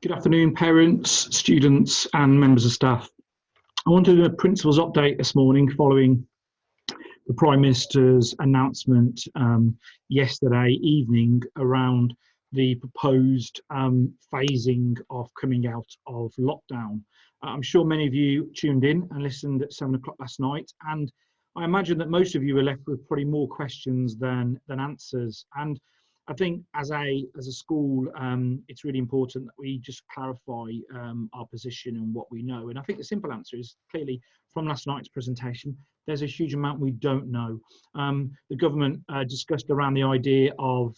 Good afternoon, parents, students and members of staff. I wanted to do a principals update this morning following the Prime Minister's announcement yesterday evening around the proposed phasing of coming out of lockdown. I'm sure many of you tuned in and listened at 7 o'clock last night, and I imagine that most of you were left with probably more questions than answers. And I think as a school, it's really important that we just clarify our position and what we know. And I think the simple answer is clearly from last night's presentation, there's a huge amount we don't know. The government discussed around the idea of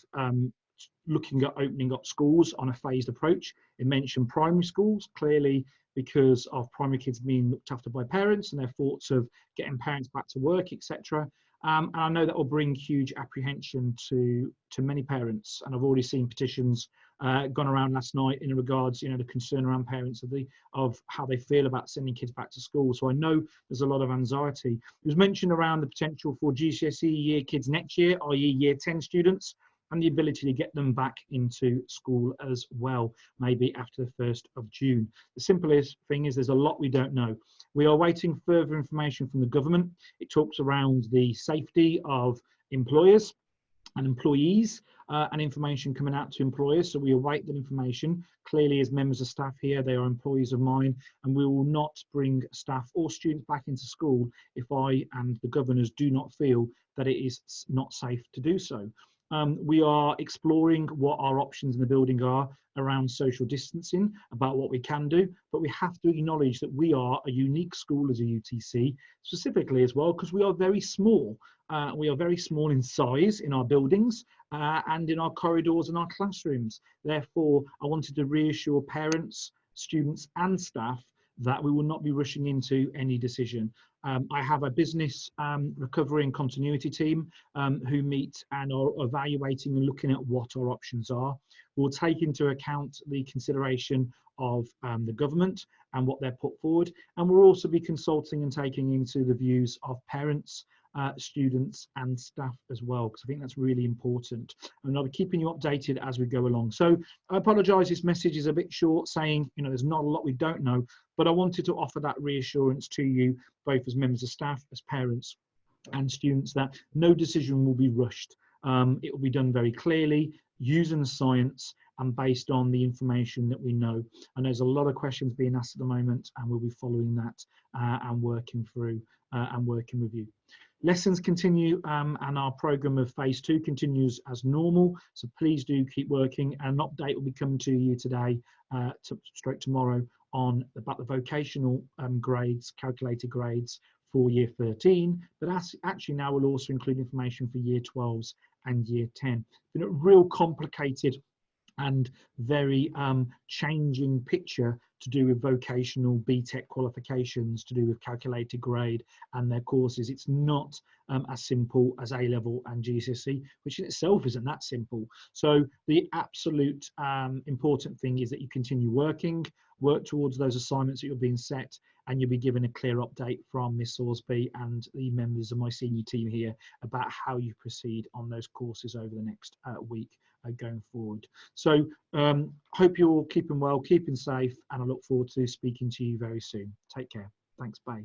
looking at opening up schools on a phased approach. It mentioned primary schools, clearly because of primary kids being looked after by parents and their thoughts of getting parents back to work, etc. And I know that will bring huge apprehension to many parents. And I've already seen petitions gone around last night in regards, the concern around parents of how they feel about sending kids back to school. So I know there's a lot of anxiety. It was mentioned around the potential for GCSE year kids next year, i.e. year 10 students, and the ability to get them back into school as well, maybe after the 1st of June. The simplest thing is there's a lot we don't know. We are waiting further information from the government. It talks around the safety of employers and employees and information coming out to employers. So we await that information. Clearly, as members of staff here, they are employees of mine, and we will not bring staff or students back into school if I and the governors do not feel that it is not safe to do so. We are exploring what our options in the building are around social distancing, about what we can do, but we have to acknowledge that we are a unique school as a UTC, specifically as well, because we are very small. We are very small in size in our buildings and in our corridors and our classrooms. Therefore, I wanted to reassure parents, students and staff that we will not be rushing into any decision. I have a business recovery and continuity team who meet and are evaluating and looking at what our options are. We'll take into account the consideration of the government and what they're put forward, and we'll also be consulting and taking into the views of parents, students and staff as well, because I think that's really important, and I'll be keeping you updated as we go along. So I apologise, this message is a bit short, saying there's not a lot we don't know, but I wanted to offer that reassurance to you, both as members of staff, as parents and students, that no decision will be rushed. It will be done very clearly, using the science and based on the information that we know. And there's a lot of questions being asked at the moment, and we'll be following that and working through and working with you. Lessons continue and our programme of phase 2 continues as normal, so please do keep working. An update will be coming to you today, straight tomorrow, on about the vocational grades, calculated grades for year 13, but actually now will also include information for year 12s and year 10. It's been a real complicated and very changing picture to do with vocational BTEC qualifications, to do with calculated grade and their courses. It's not as simple as A-level and GCSE, which in itself isn't that simple. So the absolute important thing is that you continue work towards those assignments that you're being set, and you'll be given a clear update from Miss Salisbury and the members of my senior team here about how you proceed on those courses over the next week going forward. So hope you're all keeping well, keeping safe, and I look forward to speaking to you very soon. Take care. Thanks. Bye.